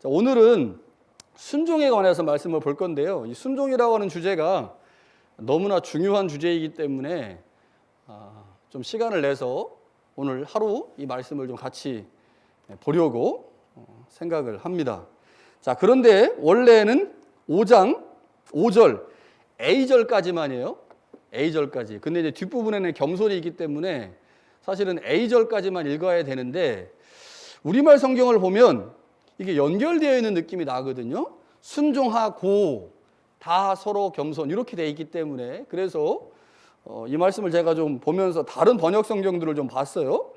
자, 오늘은 순종에 관해서 말씀을 볼 건데요. 이 순종이라고 하는 주제가 너무나 중요한 주제이기 때문에 좀 시간을 내서 오늘 하루 이 말씀을 좀 같이 보려고 생각을 합니다. 자, 그런데 원래는 5장 5절 A절까지만이에요. A절까지. 근데 이제 뒷부분에는 겸손이 있기 때문에 사실은 A절까지만 읽어야 되는데 우리말 성경을 보면 이게 연결되어 있는 느낌이 나거든요. 순종하고 다 서로 겸손 이렇게 돼 있기 때문에 그래서 이 말씀을 제가 좀 보면서 다른 번역 성경들을 좀 봤어요.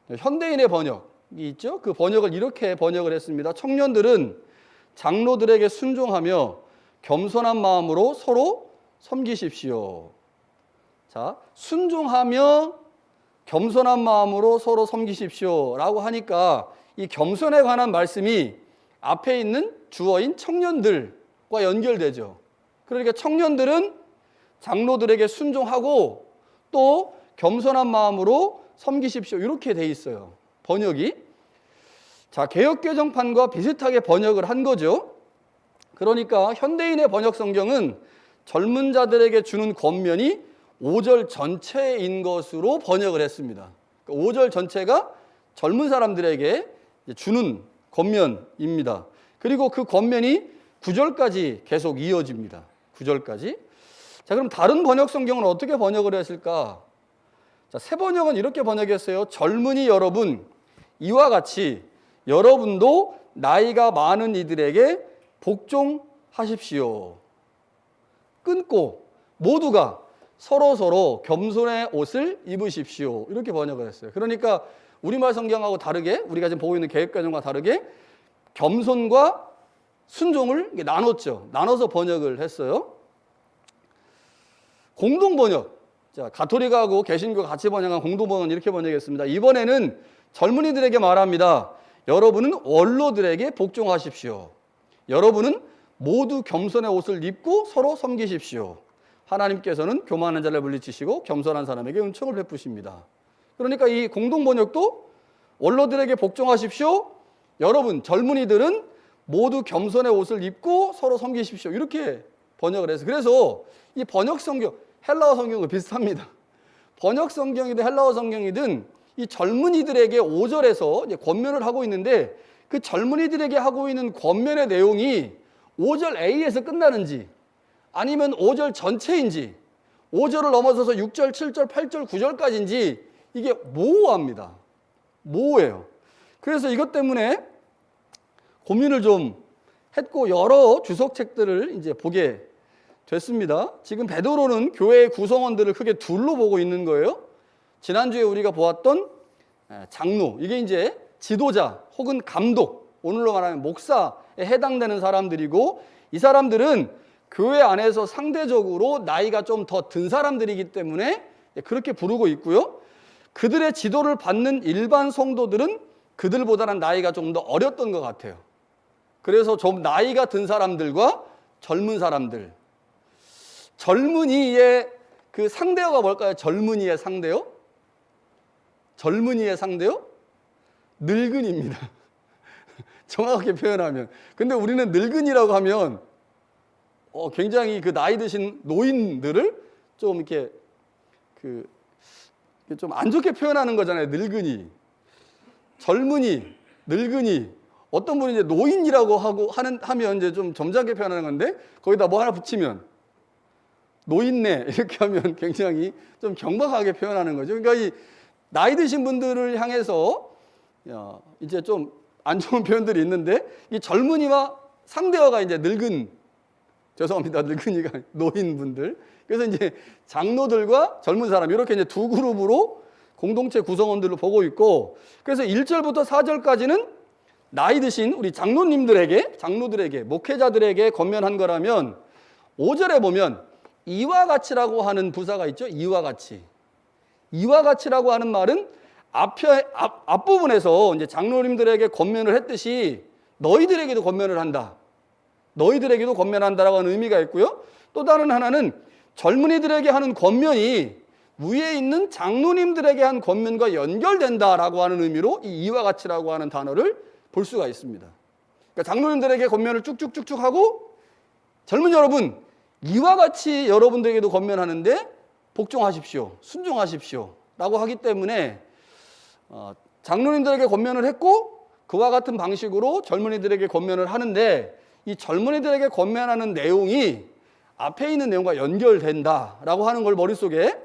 현대인의 번역이 있죠. 그 번역을 이렇게 번역을 했습니다. 청년들은 장로들에게 순종하며 겸손한 마음으로 서로 섬기십시오. 자, 순종하며 겸손한 마음으로 서로 섬기십시오 라고 하니까 이 겸손에 관한 말씀이 앞에 있는 주어인 청년들과 연결되죠. 그러니까 청년들은 장로들에게 순종하고 또 겸손한 마음으로 섬기십시오 이렇게 돼 있어요. 번역이. 자, 개역개정판과 비슷하게 번역을 한 거죠. 그러니까 현대인의 번역 성경은 젊은 자들에게 주는 권면이 5절 전체인 것으로 번역을 했습니다. 5절 전체가 젊은 사람들에게 주는 권면입니다. 그리고 그 권면이 9절까지 계속 이어집니다. 9절까지. 자, 그럼 다른 번역 성경은 어떻게 번역을 했을까? 자, 새 번역은 이렇게 번역했어요. 젊은이 여러분, 이와 같이 여러분도 나이가 많은 이들에게 복종하십시오. 끊고 모두가 서로 겸손의 옷을 입으십시오. 이렇게 번역을 했어요. 그러니까 우리말 성경하고 다르게 우리가 지금 보고 있는 개역개정과 다르게 겸손과 순종을 나눴죠. 나눠서 번역을 했어요. 공동 번역. 자, 가톨릭하고 개신교 같이 번역한 공동 번역은 이렇게 번역했습니다. 이번에는 젊은이들에게 말합니다. 여러분은 원로들에게 복종하십시오. 여러분은 모두 겸손의 옷을 입고 서로 섬기십시오. 하나님께서는 교만한 자를 물리치시고 겸손한 사람에게 은총을 베푸십니다. 그러니까 이 공동 번역도 원로들에게 복종하십시오. 여러분 젊은이들은 모두 겸손의 옷을 입고 서로 섬기십시오. 이렇게 번역을 해서 그래서 이 번역 성경 헬라어 성경과 비슷합니다. 번역 성경이든 헬라어 성경이든 이 젊은이들에게 5절에서 이제 권면을 하고 있는데 그 젊은이들에게 하고 있는 권면의 내용이 5절 A에서 끝나는지 아니면 5절 전체인지 5절을 넘어서서 6절, 7절, 8절, 9절까지인지 이게 모호합니다. 모호해요. 그래서 이것 때문에 고민을 좀 했고 여러 주석책들을 이제 보게 됐습니다. 지금 베드로는 교회의 구성원들을 크게 둘로 보고 있는 거예요. 지난주에 우리가 보았던 장로, 이게 이제 지도자 혹은 감독, 오늘로 말하면 목사에 해당되는 사람들이고 이 사람들은 교회 안에서 상대적으로 나이가 좀 더 든 사람들이기 때문에 그렇게 부르고 있고요. 그들의 지도를 받는 일반 성도들은 그들보다는 나이가 좀 더 어렸던 것 같아요. 그래서 좀 나이가 든 사람들과 젊은 사람들. 젊은이의 그 상대어가 뭘까요? 젊은이의 상대어? 젊은이의 상대어? 늙은입니다. 정확하게 표현하면. 근데 우리는 늙은이라고 하면 굉장히 그 나이 드신 노인들을 좀 이렇게 좀 안 좋게 표현하는 거잖아요. 늙은이. 젊은이, 늙은이. 어떤 분이 이제 노인이라고 하면 이제 좀 점잖게 표현하는 건데 거기다 뭐 하나 붙이면 노인네 이렇게 하면 굉장히 좀 경박하게 표현하는 거죠. 그러니까 이 나이 드신 분들을 향해서 이제 좀 안 좋은 표현들이 있는데 이 젊은이와 상대어가 이제 죄송합니다. 늙은이가 노인분들. 그래서 이제 장로들과 젊은 사람 이렇게 이제 두 그룹으로 공동체 구성원들을 보고 있고 그래서 1절부터 4절까지는 나이 드신 우리 장로들에게 목회자들에게 권면한 거라면 5절에 보면 이와 같이라고 하는 부사가 있죠. 이와 같이. 이와 같이라고 하는 말은 앞부분에서 이제 장로님들에게 권면을 했듯이 너희들에게도 권면을 한다. 너희들에게도 권면한다라고 하는 의미가 있고요. 또 다른 하나는 젊은이들에게 하는 권면이 위에 있는 장로님들에게 한 권면과 연결된다라고 하는 의미로 이 이와 같이라고 하는 단어를 볼 수가 있습니다. 그러니까 장로님들에게 권면을 쭉쭉쭉쭉 하고 젊은 여러분, 이와 같이 여러분들에게도 권면하는데 복종하십시오, 순종하십시오 라고 하기 때문에 장로님들에게 권면을 했고 그와 같은 방식으로 젊은이들에게 권면을 하는데 이 젊은이들에게 권면하는 내용이 앞에 있는 내용과 연결된다라고 하는 걸 머릿속에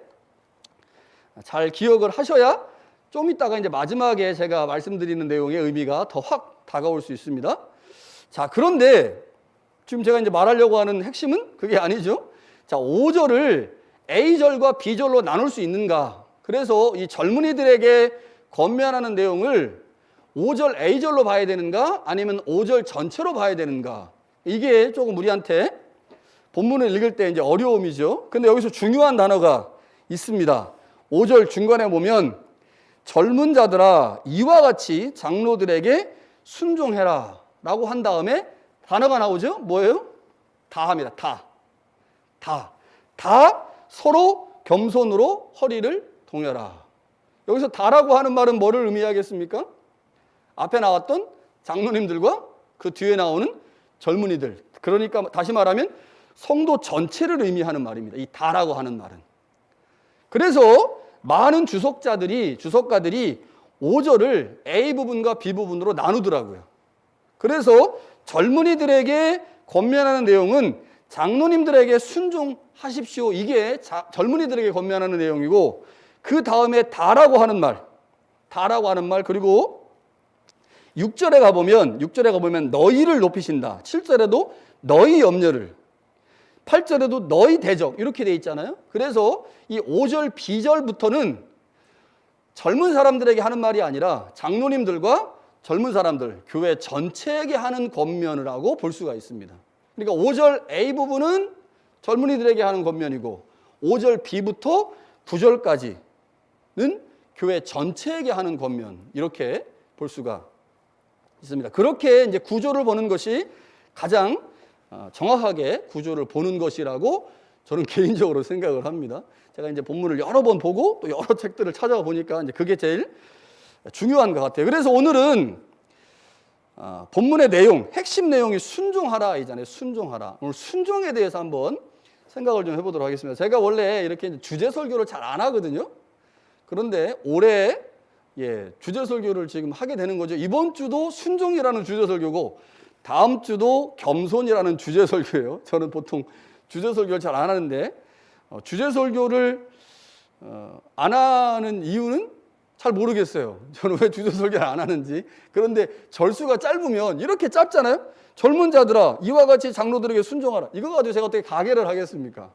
잘 기억을 하셔야 좀 이따가 이제 마지막에 제가 말씀드리는 내용의 의미가 더 확 다가올 수 있습니다. 자, 그런데 지금 제가 이제 말하려고 하는 핵심은 그게 아니죠. 자, 5절을 A절과 B절로 나눌 수 있는가? 그래서 이 젊은이들에게 권면하는 내용을 5절 A절로 봐야 되는가? 아니면 5절 전체로 봐야 되는가? 이게 조금 우리한테 본문을 읽을 때 이제 어려움이죠. 근데 여기서 중요한 단어가 있습니다. 5절 중간에 보면 젊은 자들아 이와 같이 장로들에게 순종해라 라고 한 다음에 단어가 나오죠. 뭐예요? 다합니다. 다 서로 겸손으로 허리를 동여라. 여기서 다라고 하는 말은 뭐를 의미하겠습니까? 앞에 나왔던 장로님들과 그 뒤에 나오는 젊은이들. 그러니까 다시 말하면 성도 전체를 의미하는 말입니다. 이 다라고 하는 말은. 그래서 많은 주석가들이 5절을 A 부분과 B 부분으로 나누더라고요. 그래서 젊은이들에게 권면하는 내용은 장로님들에게 순종하십시오. 이게 젊은이들에게 권면하는 내용이고 그 다음에 다라고 하는 말 그리고 6절에 가보면 너희를 높이신다. 7절에도 너희 염려를 8절에도 너희 대적 이렇게 돼 있잖아요. 그래서 이 5절 B절부터는 젊은 사람들에게 하는 말이 아니라 장로님들과 젊은 사람들, 교회 전체에게 하는 권면을 하고 볼 수가 있습니다. 그러니까 5절 A 부분은 젊은이들에게 하는 권면이고 5절 B부터 9절까지는 교회 전체에게 하는 권면 이렇게 볼 수가 있습니다. 그렇게 이제 구조를 보는 것이 가장 정확하게 구조를 보는 것이라고 저는 개인적으로 생각을 합니다. 제가 이제 본문을 여러 번 보고 또 여러 책들을 찾아가 보니까 이제 그게 제일 중요한 것 같아요. 그래서 오늘은 본문의 내용, 핵심 내용이 순종하라이잖아요. 순종하라. 오늘 순종에 대해서 한번 생각을 좀 해보도록 하겠습니다. 제가 원래 이렇게 주제 설교를 잘 안 하거든요. 그런데 올해 주제 설교를 지금 하게 되는 거죠. 이번 주도 순종이라는 주제 설교고 다음 주도 겸손이라는 주제 설교예요. 저는 보통 주제 설교를 잘 안 하는데 주제 설교를 안 하는 이유는 잘 모르겠어요. 저는 왜 주제 설교를 안 하는지. 그런데 절수가 짧으면 이렇게 짧잖아요. 젊은 자들아 이와 같이 장로들에게 순종하라. 이거 가지고 제가 어떻게 가계를 하겠습니까?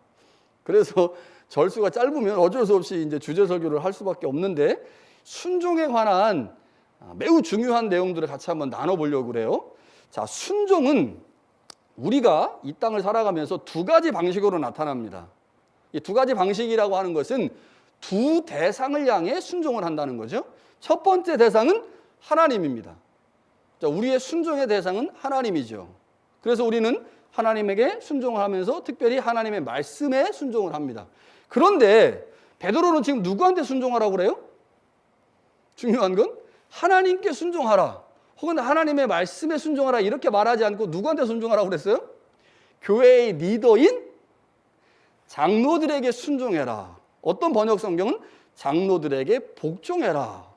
그래서 절수가 짧으면 어쩔 수 없이 이제 주제 설교를 할 수밖에 없는데 순종에 관한 매우 중요한 내용들을 같이 한번 나눠보려고 그래요. 자, 순종은 우리가 이 땅을 살아가면서 두 가지 방식으로 나타납니다. 이 두 가지 방식이라고 하는 것은 두 대상을 향해 순종을 한다는 거죠. 첫 번째 대상은 하나님입니다. 자, 우리의 순종의 대상은 하나님이죠. 그래서 우리는 하나님에게 순종을 하면서 특별히 하나님의 말씀에 순종을 합니다. 그런데 베드로는 지금 누구한테 순종하라고 그래요? 중요한 건 하나님께 순종하라. 혹은 하나님의 말씀에 순종하라 이렇게 말하지 않고 누구한테 순종하라고 그랬어요? 교회의 리더인 장로들에게 순종해라. 어떤 번역 성경은 장로들에게 복종해라.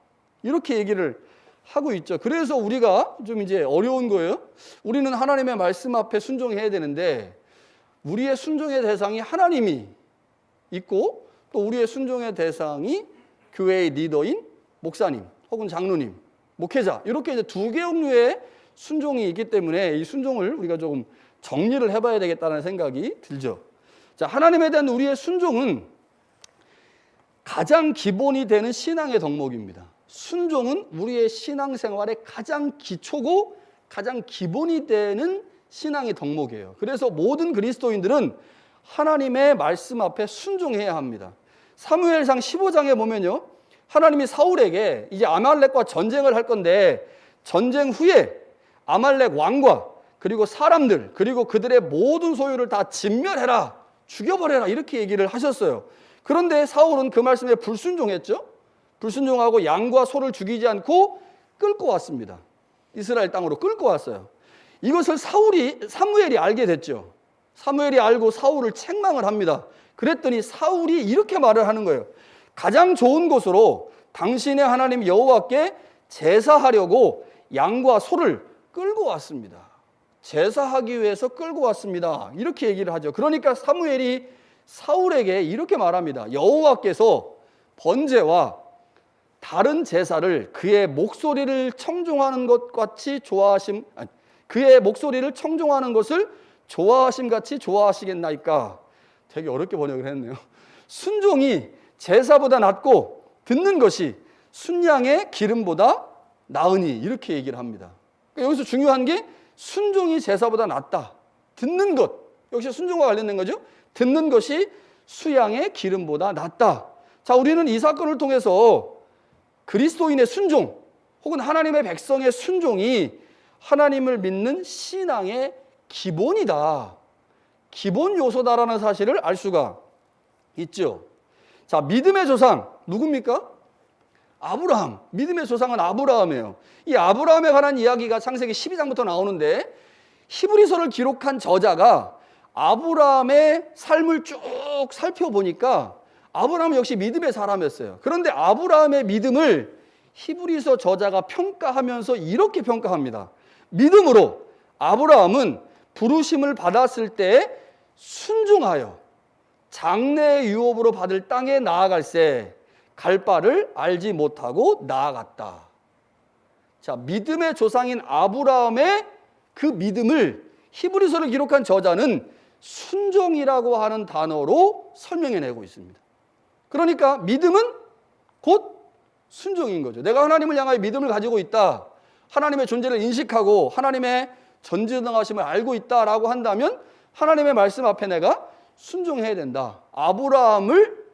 이렇게 얘기를 하고 있죠. 그래서 우리가 좀 이제 어려운 거예요. 우리는 하나님의 말씀 앞에 순종해야 되는데 우리의 순종의 대상이 하나님이 있고 또 우리의 순종의 대상이 교회의 리더인 목사님 혹은 장로님, 목회자 이렇게 이제 두 개의 순종이 있기 때문에 이 순종을 우리가 조금 정리를 해봐야 되겠다는 생각이 들죠. 자, 하나님에 대한 우리의 순종은 가장 기본이 되는 신앙의 덕목입니다. 순종은 우리의 신앙생활의 가장 기초고 가장 기본이 되는 신앙의 덕목이에요. 그래서 모든 그리스도인들은 하나님의 말씀 앞에 순종해야 합니다. 사무엘상 15장에 보면요, 하나님이 사울에게 이제 아말렉과 전쟁을 할 건데 전쟁 후에 아말렉 왕과 그리고 사람들 그리고 그들의 모든 소유를 다 진멸해라, 죽여버려라 이렇게 얘기를 하셨어요. 그런데 사울은 그 말씀에 불순종했죠. 불순종하고 양과 소를 죽이지 않고 끌고 왔습니다. 이스라엘 땅으로 끌고 왔어요. 이것을 사무엘이 알게 됐죠. 사무엘이 알고 사울을 책망을 합니다. 그랬더니 사울이 이렇게 말을 하는 거예요. 가장 좋은 곳으로 당신의 하나님 여호와께 제사하려고 양과 소를 끌고 왔습니다. 제사하기 위해서 끌고 왔습니다. 이렇게 얘기를 하죠. 그러니까 사무엘이 사울에게 이렇게 말합니다. 여호와께서 번제와 다른 제사를 그의 목소리를 청종하는 것 같이 그의 목소리를 청종하는 것을 좋아하심 같이 좋아하시겠나이까. 되게 어렵게 번역을 했네요. 순종이 제사보다 낫고 듣는 것이 순양의 기름보다 나으니, 이렇게 얘기를 합니다. 그러니까 여기서 중요한 게 순종이 제사보다 낫다. 듣는 것, 역시 순종과 관련된 거죠. 듣는 것이 수양의 기름보다 낫다. 자, 우리는 이 사건을 통해서 그리스도인의 순종 혹은 하나님의 백성의 순종이 하나님을 믿는 신앙의 기본이다, 기본 요소다라는 사실을 알 수가 있죠. 자, 믿음의 조상 누굽니까? 아브라함. 믿음의 조상은 아브라함이에요. 이 아브라함에 관한 이야기가 창세기 12장부터 나오는데 히브리서를 기록한 저자가 아브라함의 삶을 쭉 살펴보니까 아브라함 역시 믿음의 사람이었어요. 그런데 아브라함의 믿음을 히브리서 저자가 평가하면서 이렇게 평가합니다. 믿음으로 아브라함은 부르심을 받았을 때 순종하여 장래의 유업으로 받을 땅에 나아갈새 갈 바를 알지 못하고 나아갔다. 자, 믿음의 조상인 아브라함의 그 믿음을 히브리서를 기록한 저자는 순종이라고 하는 단어로 설명해내고 있습니다. 그러니까 믿음은 곧 순종인 거죠. 내가 하나님을 향하여 믿음을 가지고 있다, 하나님의 존재를 인식하고 하나님의 전지전능하심을 알고 있다라고 한다면 하나님의 말씀 앞에 내가 순종해야 된다. 아브라함을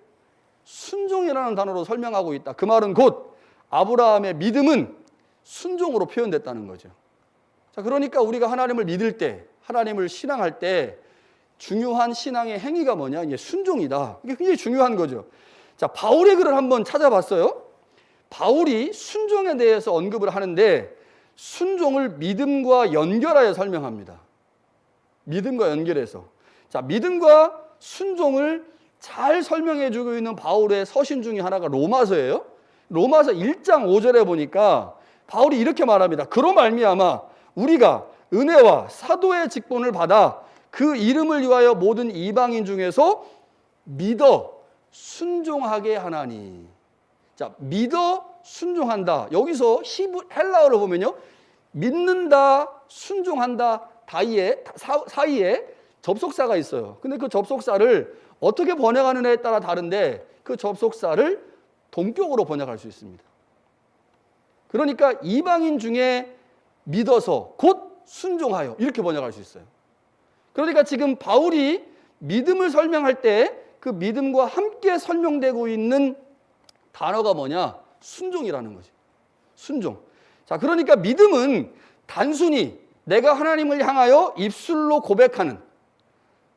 순종이라는 단어로 설명하고 있다. 그 말은 곧 아브라함의 믿음은 순종으로 표현됐다는 거죠. 자, 그러니까 우리가 하나님을 믿을 때, 하나님을 신앙할 때 중요한 신앙의 행위가 뭐냐? 이게 순종이다. 이게 굉장히 중요한 거죠. 자, 바울의 글을 한번 찾아봤어요. 바울이 순종에 대해서 언급을 하는데 순종을 믿음과 연결하여 설명합니다. 믿음과 연결해서. 자, 믿음과 순종을 잘 설명해 주고 있는 바울의 서신 중에 하나가 로마서예요. 로마서 1장 5절에 보니까 바울이 이렇게 말합니다. 그로 말미암아 우리가 은혜와 사도의 직분을 받아 그 이름을 위하여 모든 이방인 중에서 믿어 순종하게 하나니. 자, 믿어 순종한다. 여기서 헬라어로 보면요, 믿는다, 순종한다 사이에 접속사가 있어요. 근데 그 접속사를 어떻게 번역하느냐에 따라 다른데 그 접속사를 동격으로 번역할 수 있습니다. 그러니까 이방인 중에 믿어서 곧 순종하여, 이렇게 번역할 수 있어요. 그러니까 지금 바울이 믿음을 설명할 때 그 믿음과 함께 설명되고 있는 단어가 뭐냐? 순종이라는 거지. 순종. 자, 그러니까 믿음은 단순히 내가 하나님을 향하여 입술로 고백하는,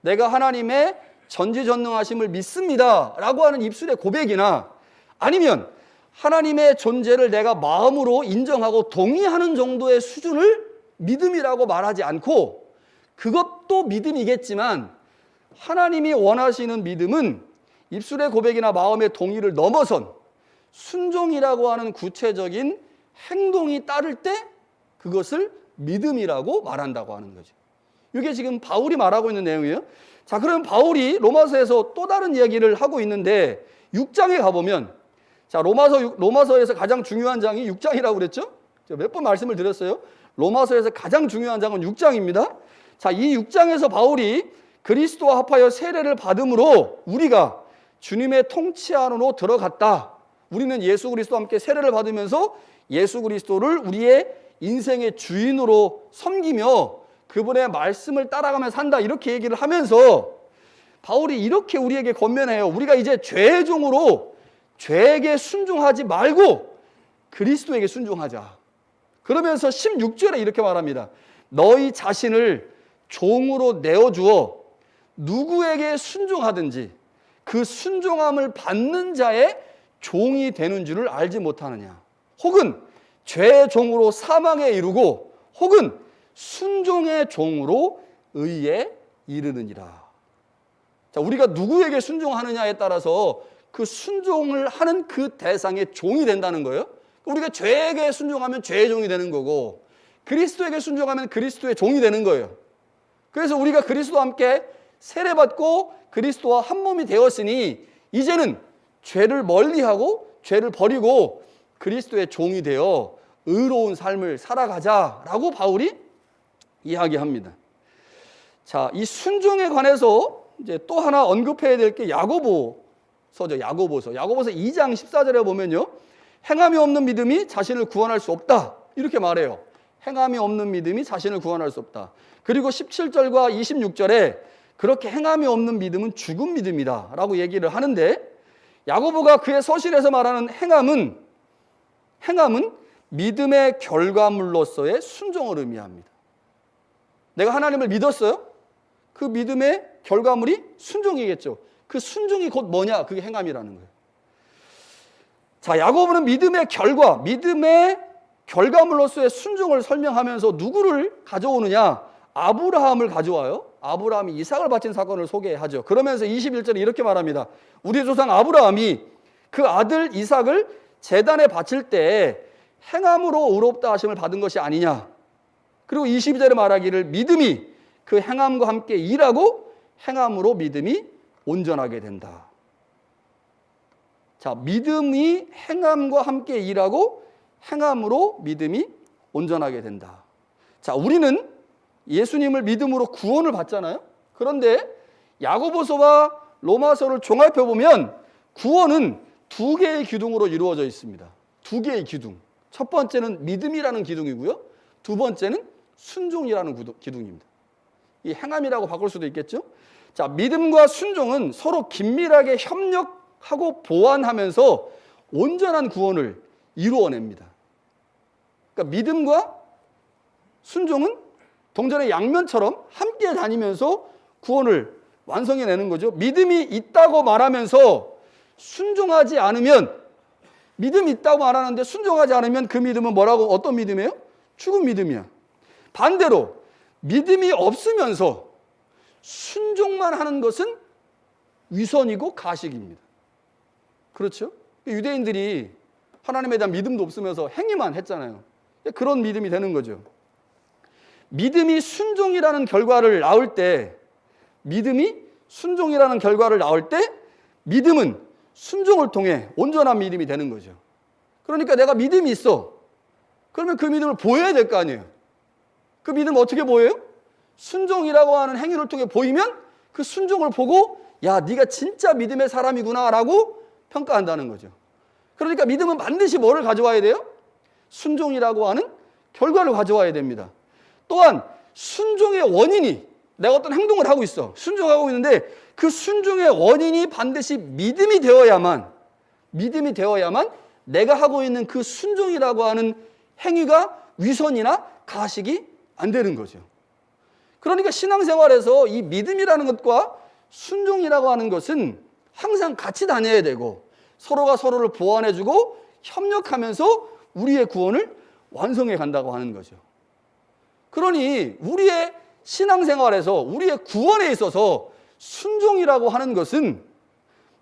내가 하나님의 전지전능하심을 믿습니다 라고 하는 입술의 고백이나, 아니면 하나님의 존재를 내가 마음으로 인정하고 동의하는 정도의 수준을 믿음이라고 말하지 않고, 그것도 믿음이겠지만 하나님이 원하시는 믿음은 입술의 고백이나 마음의 동의를 넘어선 순종이라고 하는 구체적인 행동이 따를 때 그것을 믿음이라고 말한다고 하는 거죠. 이게 지금 바울이 말하고 있는 내용이에요. 자, 그럼 바울이 로마서에서 또 다른 이야기를 하고 있는데 6장에 가보면, 자, 로마서에서 가장 중요한 장이 6장이라고 그랬죠? 제가 몇 번 말씀을 드렸어요. 로마서에서 가장 중요한 장은 6장입니다. 자, 이 6장에서 바울이 그리스도와 합하여 세례를 받음으로 우리가 주님의 통치 안으로 들어갔다. 우리는 예수 그리스도와 함께 세례를 받으면서 예수 그리스도를 우리의 인생의 주인으로 섬기며 그분의 말씀을 따라가며 산다, 이렇게 얘기를 하면서 바울이 이렇게 우리에게 권면해요. 우리가 이제 죄의 종으로 죄에게 순종하지 말고 그리스도에게 순종하자. 그러면서 16절에 이렇게 말합니다. 너희 자신을 종으로 내어주어 누구에게 순종하든지 그 순종함을 받는 자의 종이 되는 줄을 알지 못하느냐. 혹은 죄의 종으로 사망에 이르고 혹은 순종의 종으로 의에 이르느니라. 자, 우리가 누구에게 순종하느냐에 따라서 그 순종을 하는 그 대상의 종이 된다는 거예요. 우리가 죄에게 순종하면 죄의 종이 되는 거고, 그리스도에게 순종하면 그리스도의 종이 되는 거예요. 그래서 우리가 그리스도와 함께 세례받고 그리스도와 한 몸이 되었으니 이제는 죄를 멀리하고 죄를 버리고 그리스도의 종이 되어 의로운 삶을 살아가자라고 바울이 이야기합니다. 자, 이 순종에 관해서 이제 또 하나 언급해야 될 게 야고보서죠. 야고보서 2장 14절에 보면요, 행함이 없는 믿음이 자신을 구원할 수 없다, 이렇게 말해요. 행함이 없는 믿음이 자신을 구원할 수 없다. 그리고 17절과 26절에 그렇게 행함이 없는 믿음은 죽은 믿음이다 라고 얘기를 하는데, 야고보가 그의 서신에서 말하는 행함은 믿음의 결과물로서의 순종을 의미합니다. 내가 하나님을 믿었어요? 그 믿음의 결과물이 순종이겠죠. 그 순종이 곧 뭐냐? 그게 행함이라는 거예요. 자, 야고보는 믿음의 결과물로서의 순종을 설명하면서 누구를 가져오느냐? 아브라함을 가져와요. 아브라함이 이삭을 바친 사건을 소개하죠. 그러면서 21절에 이렇게 말합니다. 우리 조상 아브라함이 그 아들 이삭을 제단에 바칠 때 행함으로 의롭다 하심을 받은 것이 아니냐. 그리고 22절에 말하기를 믿음이 그 행함과 함께 일하고 행함으로 믿음이 온전하게 된다. 자, 믿음이 행함과 함께 일하고 행함으로 믿음이 온전하게 된다. 자, 우리는 예수님을 믿음으로 구원을 받잖아요. 그런데 야고보서와 로마서를 종합해 보면 구원은 두 개의 기둥으로 이루어져 있습니다. 두 개의 기둥. 첫 번째는 믿음이라는 기둥이고요. 두 번째는 순종이라는 기둥입니다. 이 행함이라고 바꿀 수도 있겠죠. 자, 믿음과 순종은 서로 긴밀하게 협력하고 보완하면서 온전한 구원을 이루어냅니다. 그러니까 믿음과 순종은 동전의 양면처럼 함께 다니면서 구원을 완성해내는 거죠. 믿음이 있다고 말하면서 순종하지 않으면, 믿음이 있다고 말하는데 순종하지 않으면 그 믿음은 뭐라고, 어떤 믿음이에요? 죽은 믿음이야. 반대로 믿음이 없으면서 순종만 하는 것은 위선이고 가식입니다. 그렇죠? 유대인들이 하나님에 대한 믿음도 없으면서 행위만 했잖아요. 그런 믿음이 되는 거죠. 믿음이 순종이라는 결과를 낳을 때, 믿음은 순종을 통해 온전한 믿음이 되는 거죠. 그러니까 내가 믿음이 있어. 그러면 그 믿음을 보여야 될 거 아니에요. 그 믿음을 어떻게 보여요? 순종이라고 하는 행위를 통해 보이면 그 순종을 보고, 야, 네가 진짜 믿음의 사람이구나 라고 평가한다는 거죠. 그러니까 믿음은 반드시 뭐를 가져와야 돼요? 순종이라고 하는 결과를 가져와야 됩니다. 또한 순종의 원인이, 내가 어떤 행동을 하고 있어. 순종하고 있는데 그 순종의 원인이 반드시 믿음이 되어야만 내가 하고 있는 그 순종이라고 하는 행위가 위선이나 가식이 안 되는 거죠. 그러니까 신앙생활에서 이 믿음이라는 것과 순종이라고 하는 것은 항상 같이 다녀야 되고, 서로가 서로를 보완해주고 협력하면서 우리의 구원을 완성해 간다고 하는 거죠. 그러니 우리의 신앙생활에서, 우리의 구원에 있어서 순종이라고 하는 것은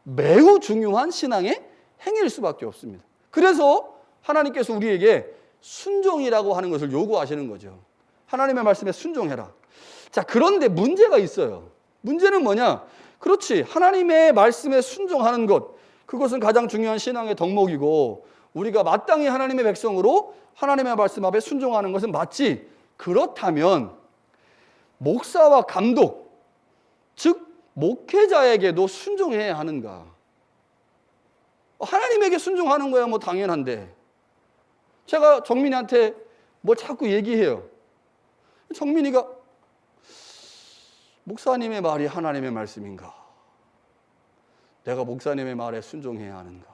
매우 중요한 신앙의 행위일 수밖에 없습니다. 그래서 하나님께서 우리에게 순종이라고 하는 것을 요구하시는 거죠. 하나님의 말씀에 순종해라. 자, 그런데 문제가 있어요. 문제는 뭐냐? 그렇지, 하나님의 말씀에 순종하는 것, 그것은 가장 중요한 신앙의 덕목이고, 우리가 마땅히 하나님의 백성으로 하나님의 말씀 앞에 순종하는 것은 맞지. 그렇다면 목사와 감독, 즉 목회자에게도 순종해야 하는가? 하나님에게 순종하는 거야 뭐 당연한데, 제가 정민이한테 뭐 자꾸 얘기해요. 정민이가 목사님의 말이 하나님의 말씀인가? 내가 목사님의 말에 순종해야 하는가?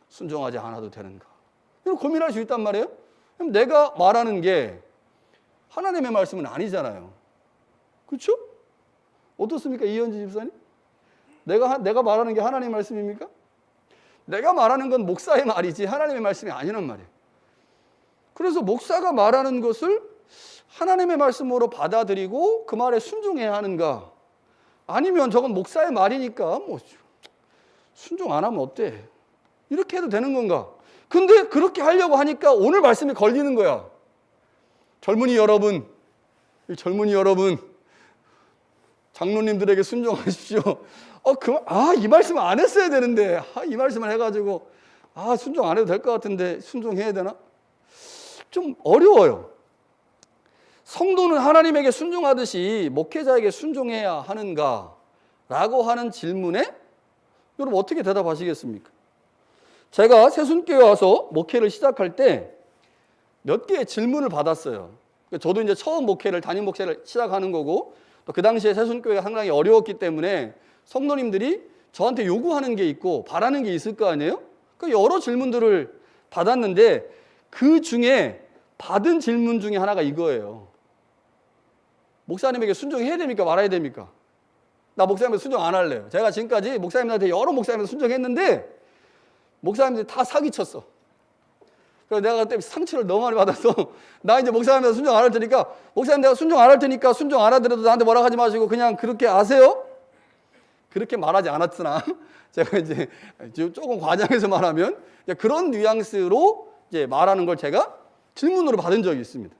순종하지 않아도 되는가? 이런 고민할 수 있단 말이에요. 그럼 내가 말하는 게 하나님의 말씀은 아니잖아요. 그렇죠? 어떻습니까, 이현지 집사님? 내가 말하는 게 하나님의 말씀입니까? 내가 말하는 건 목사의 말이지 하나님의 말씀이 아니란 말이에요. 그래서 목사가 말하는 것을 하나님의 말씀으로 받아들이고 그 말에 순종해야 하는가? 아니면 저건 목사의 말이니까 뭐 순종 안 하면 어때? 이렇게 해도 되는 건가? 근데 그렇게 하려고 하니까 오늘 말씀이 걸리는 거야. 젊은이 여러분, 장로님들에게 순종하십시오. 이 말씀 안 했어야 되는데, 이 말씀을 해가지고, 순종 안 해도 될 것 같은데, 순종해야 되나? 좀 어려워요. 성도는 하나님에게 순종하듯이 목회자에게 순종해야 하는가? 라고 하는 질문에 여러분 어떻게 대답하시겠습니까? 제가 새순교회 와서 목회를 시작할 때 몇 개의 질문을 받았어요. 저도 이제 처음 담임 목회를 시작하는 거고, 또 그 당시에 새순교회가 상당히 어려웠기 때문에 성도님들이 저한테 요구하는 게 있고 바라는 게 있을 거 아니에요? 그 여러 질문들을 받았는데 그 중에 받은 질문 중에 하나가 이거예요. 목사님에게 순종해야 됩니까? 말아야 됩니까? 나 목사님한테 순종 안 할래요. 제가 지금까지 목사님한테 여러 목사님한테 순종했는데 목사님들이 다 사기쳤어. 그래서 내가 그때 상처를 너무 많이 받아서 나 이제 목사님한테 순종 안 할 테니까 목사님 내가 순종 안 할 테니까 순종 안 하더라도 나한테 뭐라 하지 마시고 그냥 그렇게 아세요? 그렇게 말하지 않았으나 제가 이제 조금 과장해서 말하면 그런 뉘앙스로 이제 말하는 걸 제가 질문으로 받은 적이 있습니다.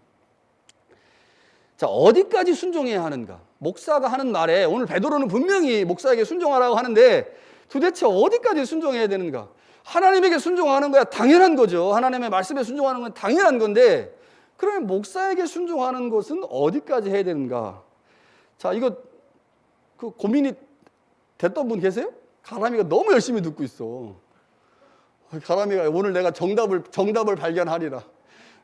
자, 어디까지 순종해야 하는가? 목사가 하는 말에 오늘 베드로는 분명히 목사에게 순종하라고 하는데 도대체 어디까지 순종해야 되는가? 하나님에게 순종하는 거야 당연한 거죠. 하나님의 말씀에 순종하는 건 당연한 건데 그러면 목사에게 순종하는 것은 어디까지 해야 되는가? 자, 이거 그 고민이 됐던 분 계세요? 가람이가 너무 열심히 듣고 있어. 가람이가 오늘 내가 정답을 발견하리라.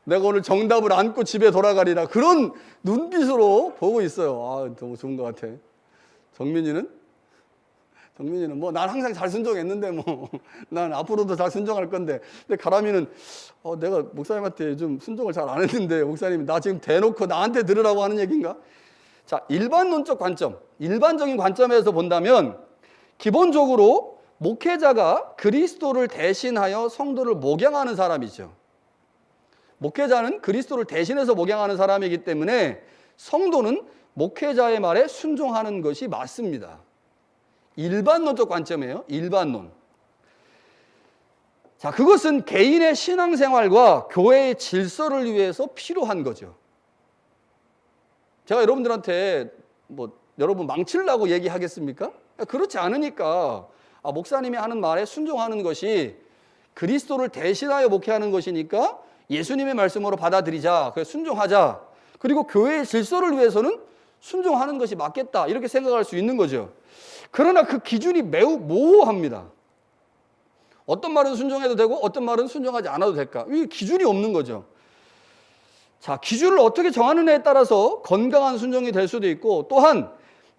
내가 오늘 정답을 안고 집에 돌아가리라. 그런 눈빛으로 보고 있어요. 너무 좋은 것 같아. 정민이는 뭐 난 항상 잘 순종했는데 뭐 난 앞으로도 잘 순종할 건데. 근데 가람이는 내가 목사님한테 좀 순종을 잘 안 했는데 목사님이 나 지금 대놓고 나한테 들으라고 하는 얘기인가? 자, 일반론적 관점, 일반적인 관점에서 본다면 기본적으로 목회자가 그리스도를 대신하여 성도를 목양하는 사람이죠. 목회자는 그리스도를 대신해서 목양하는 사람이기 때문에 성도는 목회자의 말에 순종하는 것이 맞습니다. 일반론적 관점이에요. 일반론. 자, 그것은 개인의 신앙생활과 교회의 질서를 위해서 필요한 거죠. 제가 여러분들한테 여러분 망치려고 얘기하겠습니까? 그렇지 않으니까 목사님이 하는 말에 순종하는 것이 그리스도를 대신하여 목회하는 것이니까 예수님의 말씀으로 받아들이자, 순종하자. 그리고 교회의 질서를 위해서는 순종하는 것이 맞겠다 이렇게 생각할 수 있는 거죠. 그러나 그 기준이 매우 모호합니다. 어떤 말은 순종해도 되고 어떤 말은 순종하지 않아도 될까? 이 기준이 없는 거죠. 자, 기준을 어떻게 정하느냐에 따라서 건강한 순종이 될 수도 있고 또한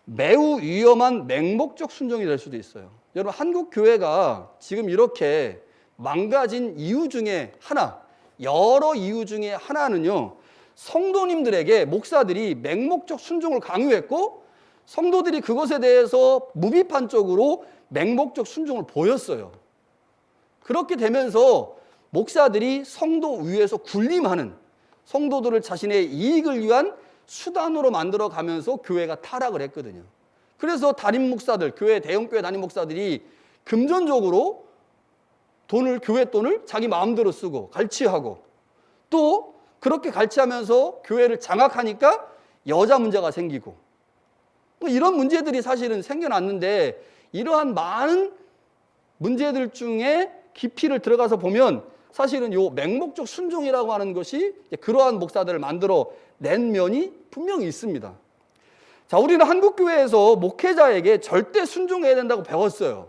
매우 위험한 맹목적 순종이 될 수도 있어요. 여러분, 한국 교회가 지금 이렇게 망가진 이유 중에 하나, 여러 이유 중에 하나는요, 성도님들에게 목사들이 맹목적 순종을 강요했고 성도들이 그것에 대해서 무비판적으로 맹목적 순종을 보였어요. 그렇게 되면서 목사들이 성도 위에서 군림하는, 성도들을 자신의 이익을 위한 수단으로 만들어가면서 교회가 타락을 했거든요. 그래서 담임 목사들, 대형교회 담임 목사들이 금전적으로 교회 돈을 자기 마음대로 쓰고 갈취하고 또 그렇게 갈취하면서 교회를 장악하니까 여자 문제가 생기고 이런 문제들이 사실은 생겨났는데 이러한 많은 문제들 중에 깊이를 들어가서 보면 사실은 요 맹목적 순종이라고 하는 것이 그러한 목사들을 만들어 낸 면이 분명히 있습니다. 자, 우리는 한국교회에서 목회자에게 절대 순종해야 된다고 배웠어요.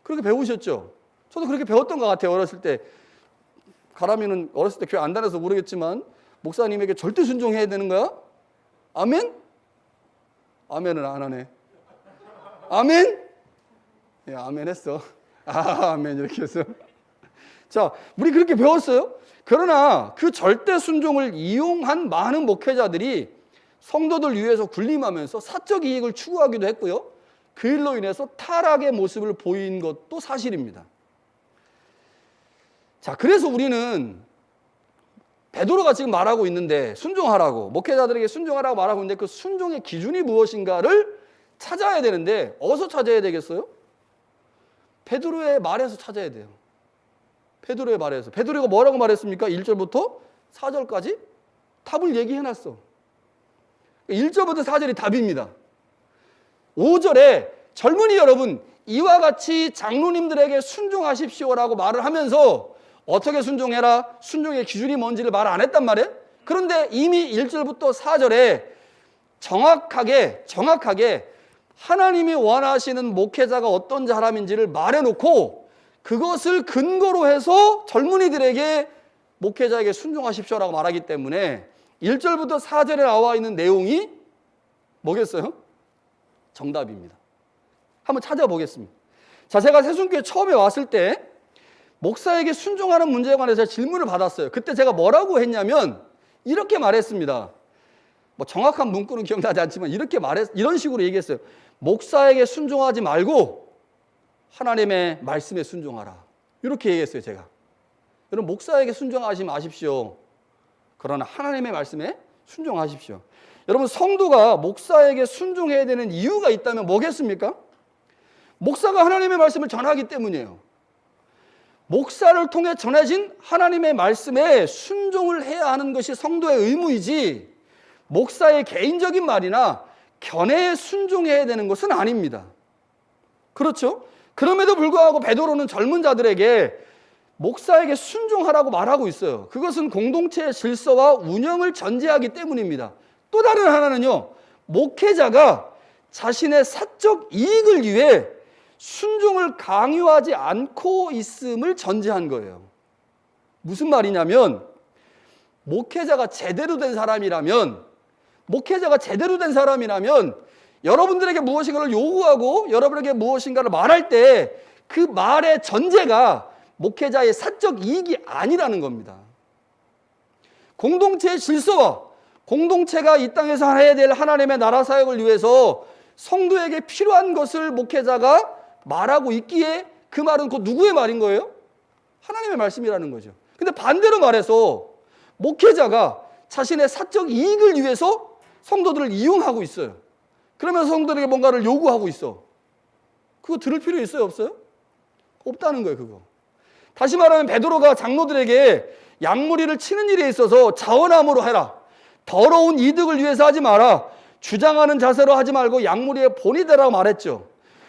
그렇게 배우셨죠? 저도 그렇게 배웠던 것 같아요. 어렸을 때. 가람이는 어렸을 때 교회 안 다녀서 모르겠지만 목사님에게 절대 순종해야 되는 거야? 아멘? 아멘은 안 하네. 아멘? 예, 아멘 했어. 아멘 이렇게 했어. 자, 우리 그렇게 배웠어요. 그러나 그 절대 순종을 이용한 많은 목회자들이 성도들 위해서 군림하면서 사적 이익을 추구하기도 했고요. 그 일로 인해서 타락의 모습을 보인 것도 사실입니다. 자, 그래서 우리는 베드로가 지금 말하고 있는데 순종하라고, 목회자들에게 순종하라고 말하고 있는데 그 순종의 기준이 무엇인가를 찾아야 되는데 어디서 찾아야 되겠어요? 베드로의 말에서 찾아야 돼요. 베드로의 말에서. 베드로가 뭐라고 말했습니까? 1절부터 4절까지 답을 얘기해놨어. 1절부터 4절이 답입니다. 5절에 젊은이 여러분, 이와 같이 장로님들에게 순종하십시오라고 말을 하면서 어떻게 순종해라, 순종의 기준이 뭔지를 말 안 했단 말이에요. 그런데 이미 1절부터 4절에 정확하게 하나님이 원하시는 목회자가 어떤 사람인지를 말해놓고 그것을 근거로 해서 젊은이들에게 목회자에게 순종하십시오라고 말하기 때문에 1절부터 4절에 나와 있는 내용이 뭐겠어요? 정답입니다. 한번 찾아보겠습니다. 자, 제가 새순교회 처음에 왔을 때 목사에게 순종하는 문제에 관해서 질문을 받았어요. 그때 제가 뭐라고 했냐면 이렇게 말했습니다. 뭐 정확한 문구는 기억나지 않지만 이런 식으로 얘기했어요. 목사에게 순종하지 말고 하나님의 말씀에 순종하라. 이렇게 얘기했어요, 제가. 여러분, 목사에게 순종하지 마십시오. 그러나 하나님의 말씀에 순종하십시오. 여러분, 성도가 목사에게 순종해야 되는 이유가 있다면 뭐겠습니까? 목사가 하나님의 말씀을 전하기 때문이에요. 목사를 통해 전해진 하나님의 말씀에 순종을 해야 하는 것이 성도의 의무이지 목사의 개인적인 말이나 견해에 순종해야 되는 것은 아닙니다. 그렇죠? 그럼에도 불구하고 베드로는 젊은 자들에게 목사에게 순종하라고 말하고 있어요. 그것은 공동체의 질서와 운영을 전제하기 때문입니다. 또 다른 하나는요, 목회자가 자신의 사적 이익을 위해 순종을 강요하지 않고 있음을 전제한 거예요. 무슨 말이냐면 목회자가 제대로 된 사람이라면 여러분들에게 무엇인가를 요구하고 여러분에게 무엇인가를 말할 때 그 말의 전제가 목회자의 사적 이익이 아니라는 겁니다. 공동체의 질서와 공동체가 이 땅에서 해야 될 하나님의 나라 사역을 위해서 성도에게 필요한 것을 목회자가 말하고 있기에 그 말은 곧 누구의 말인 거예요? 하나님의 말씀이라는 거죠. 근데 반대로 말해서 목회자가 자신의 사적 이익을 위해서 성도들을 이용하고 있어요. 그러면서 성도들에게 뭔가를 요구하고 있어. 그거 들을 필요 있어요, 없어요? 없다는 거예요, 그거. 다시 말하면 베드로가 장로들에게 양무리를 치는 일에 있어서 자원함으로 해라. 더러운 이득을 위해서 하지 마라. 주장하는 자세로 하지 말고 양무리의 본이 되라고 말했죠.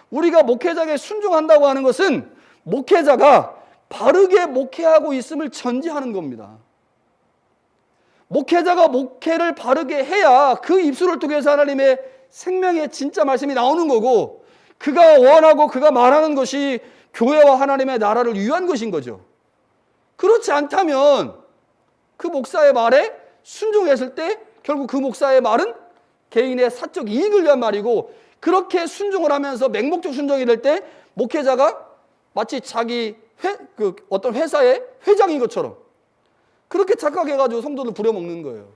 우리가 목회자에게 순종한다고 하는 것은 목회자가 바르게 목회하고 있음을 전제하는 겁니다. 목회자가 목회를 바르게 해야 그 입술을 통해서 하나님의 생명의 진짜 말씀이 나오는 거고 그가 원하고 그가 말하는 것이 교회와 하나님의 나라를 위한 것인 거죠. 그렇지 않다면 그 목사의 말에 순종했을 때 결국 그 목사의 말은 개인의 사적 이익을 위한 말이고 그렇게 순종을 하면서 맹목적 순종이 될 때 목회자가 마치 자기 어떤 회사의 회장인 것처럼 그렇게 착각해가지고 성도들 부려먹는 거예요.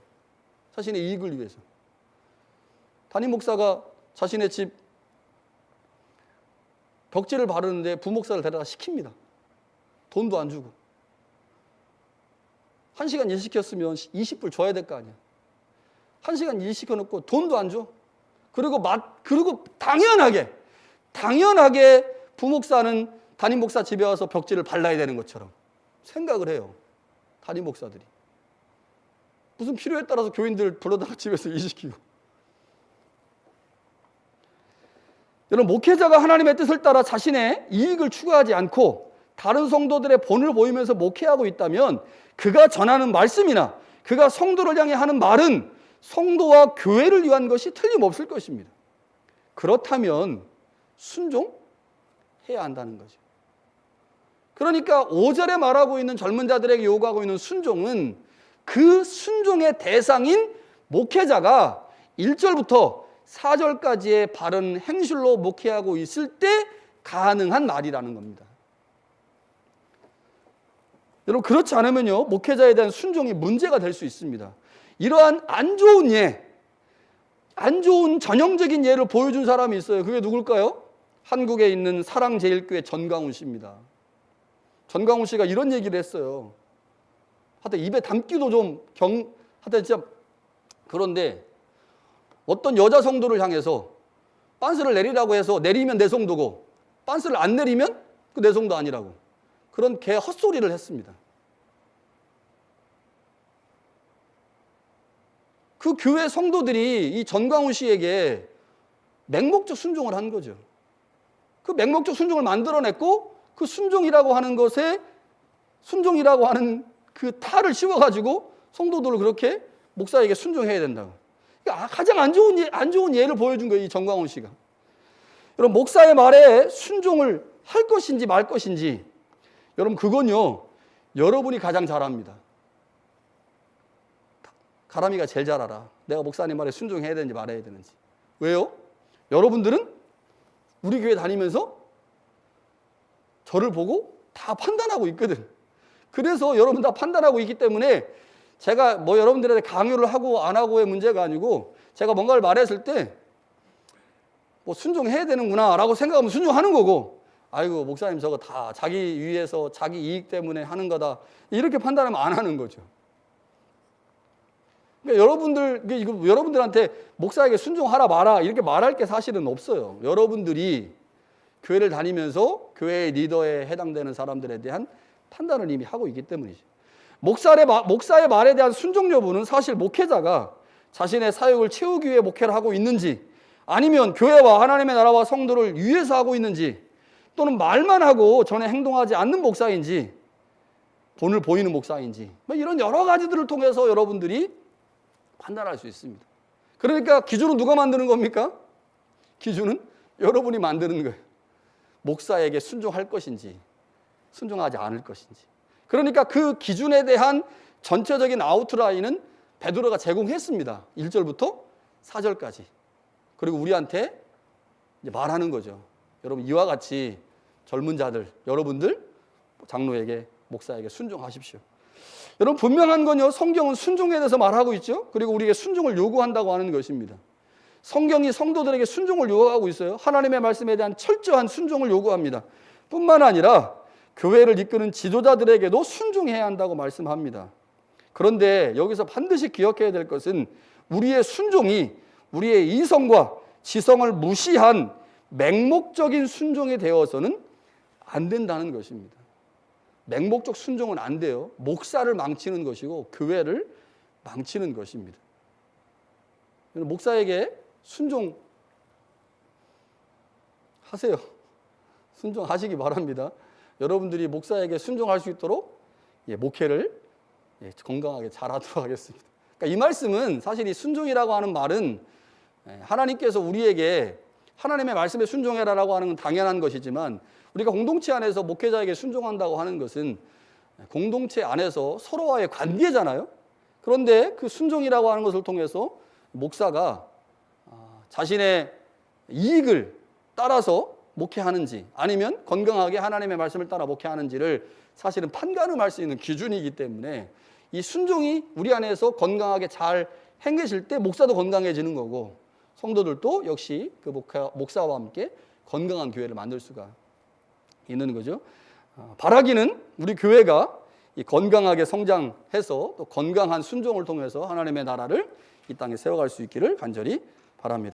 자신의 이익을 위해서. 담임 목사가 자신의 집 벽지를 바르는데 부목사를 데려다 시킵니다. 돈도 안 주고. 1시간 일 시켰으면 20불 줘야 될 거 아니야. 1시간 일 시켜놓고 돈도 안 줘. 그리고 당연하게 부목사는 담임 목사 집에 와서 벽지를 발라야 되는 것처럼 생각을 해요. 담임 목사들이. 무슨 필요에 따라서 교인들 불러다가 집에서 일 시키고. 여러분, 목회자가 하나님의 뜻을 따라 자신의 이익을 추구하지 않고 다른 성도들의 본을 보이면서 목회하고 있다면 그가 전하는 말씀이나 그가 성도를 향해 하는 말은 성도와 교회를 위한 것이 틀림없을 것입니다. 그렇다면 순종해야 한다는 거죠. 그러니까 5절에 말하고 있는 젊은 자들에게 요구하고 있는 순종은 그 순종의 대상인 목회자가 1절부터 4절까지의 바른 행실로 목회하고 있을 때 가능한 말이라는 겁니다. 여러분, 그렇지 않으면요, 목회자에 대한 순종이 문제가 될 수 있습니다. 이러한 안 좋은 전형적인 예를 보여준 사람이 있어요. 그게 누굴까요? 한국에 있는 사랑제일교회 전광훈 씨입니다. 전광훈 씨가 이런 얘기를 했어요. 하여튼 입에 담기도 하여튼 진짜. 그런데 어떤 여자 성도를 향해서 빤스를 내리라고 해서 내리면 내 성도고 빤스를 안 내리면 그 내 성도 아니라고 그런 개 헛소리를 했습니다. 그 교회 성도들이 이 전광훈 씨에게 맹목적 순종을 한 거죠. 그 맹목적 순종을 만들어냈고 그 순종이라고 하는 것에 순종이라고 하는 그 탈을 씌워가지고 성도들을 그렇게 목사에게 순종해야 된다고. 그러니까 가장 안 좋은 예를 보여준 거예요, 이 전광훈 씨가. 여러분, 목사의 말에 순종을 할 것인지 말 것인지, 여러분, 그건요, 여러분이 가장 잘 압니다. 가람이가 제일 잘 알아. 내가 목사님 말에 순종해야 되는지 말아야 되는지. 왜요? 여러분들은 우리 교회 다니면서 저를 보고 다 판단하고 있거든. 그래서 여러분 다 판단하고 있기 때문에 제가 뭐 여러분들한테 강요를 하고 안 하고의 문제가 아니고 제가 뭔가를 말했을 때 뭐 순종해야 되는구나 라고 생각하면 순종하는 거고, 아이고 목사님 저거 다 자기 위해서 자기 이익 때문에 하는 거다 이렇게 판단하면 안 하는 거죠. 그러니까 여러분들한테 목사에게 순종하라 마라 이렇게 말할 게 사실은 없어요. 여러분들이 교회를 다니면서 교회의 리더에 해당되는 사람들에 대한 판단을 이미 하고 있기 때문이죠. 목사의 말에 대한 순종 여부는 사실 목회자가 자신의 사역을 채우기 위해 목회를 하고 있는지, 아니면 교회와 하나님의 나라와 성도를 위해서 하고 있는지, 또는 말만 하고 전에 행동하지 않는 목사인지, 본을 보이는 목사인지, 뭐 이런 여러 가지들을 통해서 여러분들이 판단할 수 있습니다. 그러니까 기준은 누가 만드는 겁니까? 기준은 여러분이 만드는 거예요. 목사에게 순종할 것인지 순종하지 않을 것인지. 그러니까 그 기준에 대한 전체적인 아웃라인은 베드로가 제공했습니다. 1절부터 4절까지. 그리고 우리한테 이제 말하는 거죠. 여러분, 이와 같이 젊은 자들, 여러분들 장로에게, 목사에게 순종하십시오. 여러분, 분명한 건요, 성경은 순종에 대해서 말하고 있죠. 그리고 우리에게 순종을 요구한다고 하는 것입니다. 성경이 성도들에게 순종을 요구하고 있어요. 하나님의 말씀에 대한 철저한 순종을 요구합니다. 뿐만 아니라 교회를 이끄는 지도자들에게도 순종해야 한다고 말씀합니다. 그런데 여기서 반드시 기억해야 될 것은 우리의 순종이 우리의 이성과 지성을 무시한 맹목적인 순종이 되어서는 안 된다는 것입니다. 맹목적 순종은 안 돼요. 목사를 망치는 것이고 교회를 망치는 것입니다. 목사에게 순종하세요. 순종하시기 바랍니다. 여러분들이 목사에게 순종할 수 있도록 목회를 건강하게 잘하도록 하겠습니다. 그러니까 이 말씀은 사실 이 순종이라고 하는 말은 하나님께서 우리에게 하나님의 말씀에 순종해라라고 하는 건 당연한 것이지만, 우리가 공동체 안에서 목회자에게 순종한다고 하는 것은 공동체 안에서 서로와의 관계잖아요. 그런데 그 순종이라고 하는 것을 통해서 목사가 자신의 이익을 따라서 목회하는지 아니면 건강하게 하나님의 말씀을 따라 목회하는지를 사실은 판가름할 수 있는 기준이기 때문에 이 순종이 우리 안에서 건강하게 잘 행해질 때 목사도 건강해지는 거고, 성도들도 역시 그 목사와 함께 건강한 교회를 만들 수가 있는 거죠. 바라기는 우리 교회가 건강하게 성장해서 또 건강한 순종을 통해서 하나님의 나라를 이 땅에 세워갈 수 있기를 간절히 바랍니다.